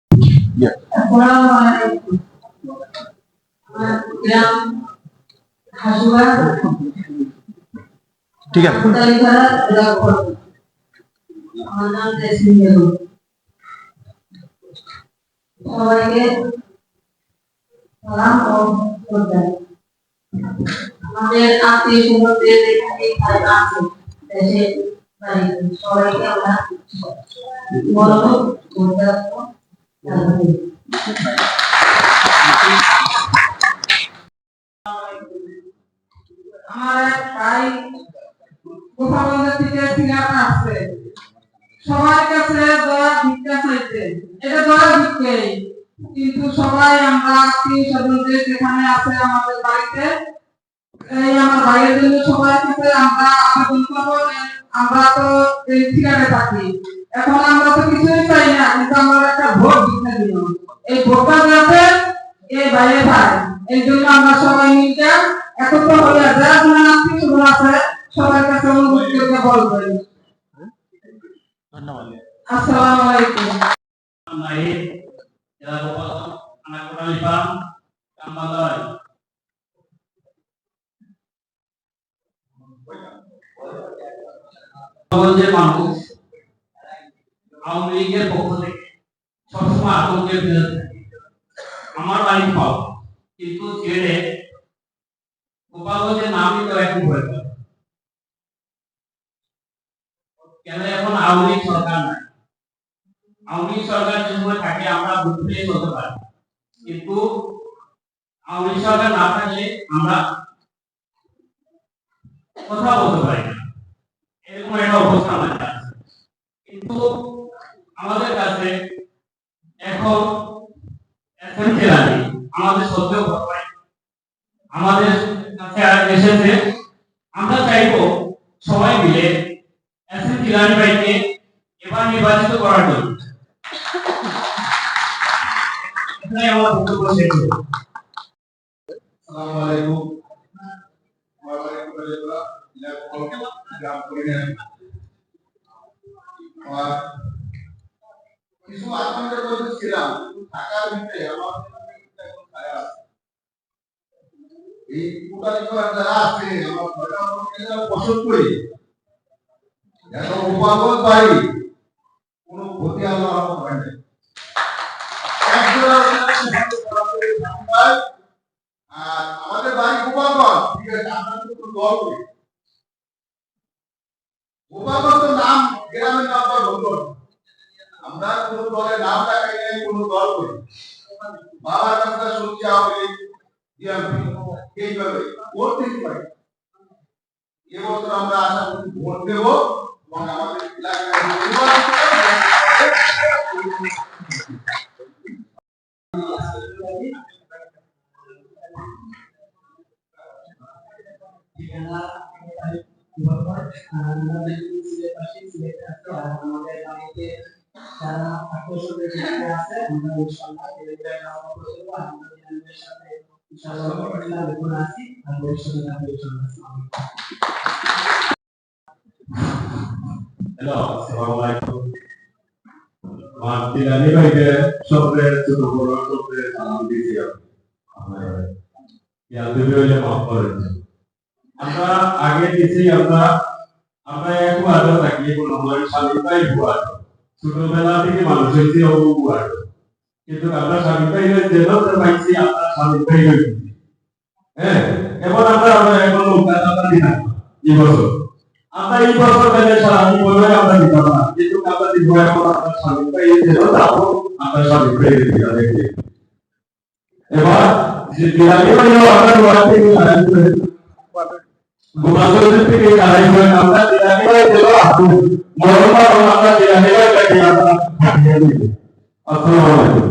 Assalamualaikum. Yang Hasua tiga Kutalicara berapa? Anak desnya সবাইকে সালাম ও শ্রদ্ধা। আমাদের আত্মীয় স্বজনদের এখানে আছে দেশে বাড়িতে সবাইকে আমরা বলব শ্রদ্ধা জানাই। আমার এক ভাই গোপালগঞ্জ থেকে সিঙ্গাপুর আসছে, সবার কাছে দয়া ভিক্ষা চাইছে, এটা দয়া ভিক্ষাই, কিন্তু সবাই আমরা আত্মীয় স্বজনদের যেখানে আছে আমাদের বাড়িতে এই আমার ভাইয়ের জন্য সবার কাছে আমরা আবেদন করবো। আমরা তো এই ঠিকানে থাকি, এখন আমরা তো কিছুই চাই না, কিন্তু আমরা একটা ভোট ভিক্ষা দিল, এই ভোটটা যাতে এই ভাইয়ের ভাই, এই জন্য আমরা সবাই মিলে একত্র হয়ে যারা যারা আত্মীয় স্বজন আছে সবার কাছে অনুরোধ করে বলবেন। ধন্যবাদ। আসসালামু আলাইকুম। মানুষ আওয়ামী লীগের পক্ষ থেকে সবসময় আতঙ্কের বিরুদ্ধে আমার বাড়ি পাও, কিন্তু ছেড়ে গোপালগঞ্জের নামই তো এখন হয়ে গেল কেন? এখন আওয়ামী লীগ সরকার নাই, আওয়ামী লীগ সরকার যে সময় থাকে আমরা বুঝতে চলতে পারি, কিন্তু আওয়ামী লীগ সরকার না থাকলে আমরা কথা বলতে পারি না, এরকম একটা অবস্থা আমাদের আছে। কিন্তু আমাদের কাছে এখন আমাদের সহ্য করবে, আমাদের কাছে এসেছে, আমরা চাইবো সবাই মিলে এসএম জিলানী ভাইকে এবার নির্বাচিত করার জন্য। এখানে আমার বক্তব্য শেষ হলো। আসসালামু আলাইকুম। আমার বাড়ি কুড়ালিপাড়া, জেলা গোপালগঞ্জ, গ্রাম কুড়িগ্রাম। আমার কিছু আতঙ্কের মধ্যে ছিলাম, ঢাকার ভিতরে আমার এখন ছায়া আছে। এই কুড়ালিপাড়া যারা আছে আমার ঘরের মধ্যে যারা বসত করি, এখন গোপালগঞ্জ বাড়ি কোনো ক্ষতি আল্লাহ রহমত হয় না। আর আমাদের বাড়ি গোপালগঞ্জ, ঠিক আছে, আমরা কিন্তু দল করি। গোপালগঞ্জ তো নাম, গ্রামের নাম তো বলতো, আমরা কোনো দলের নাম রাখাই নাই, কোনো দল করি। বাবার কাছে শুনছি আওয়ামী লীগ, এইভাবে ভোট দিতে পারি। এবছর আমরা আশা করি ভোট দেব এবং আমাদের এলাকায় আমাদের বাড়িতে যারা আকর্ষণের সাথে আছে আমরা ইনশাআল্লাহ আমাদের সাথে ইনশাআল্লাহ দেখুন আছি আর ভবিষ্যতে হ্যালো, আসসালামু আলাইকুম। আমার জিলানী ভাইকে সবচেয়ে ছোট বড় সবচেয়ে সালাম দিয়েছি। মাফ করেন। আমরা আগে দিয়েছি, আমরা এক আদর থাকি, কোনো আমার স্বামী ভাই বুয়ার ছোটবেলা থেকে মানুষ হয়েছে ও বুয়ার, কিন্তু আমরা স্বামী ভাই যেন পাইছি আমরা স্বামী ভাই হয়েছি। হ্যাঁ, এখন আমরা এখন আমরা দিলাম এই বছর, আমরা এই বছর পেলে স্বামী বলে আমরা দিতাম না, কিন্তু আমরা দিব এখন আমরা স্বামী ভাই যেন যাবো, আমরা স্বামী ভাই দেখি। এবার যে দিলামি হলো আমরা ওয়ার্ড থেকে গোপালগঞ্জ থেকে আড়াই করে আমরা দিলামি ভাই যেন আসবো, মরমা আমরা দিলামি ভাই কাছে আমরা পাঠিয়ে দিই। আসসালামু আলাইকুম।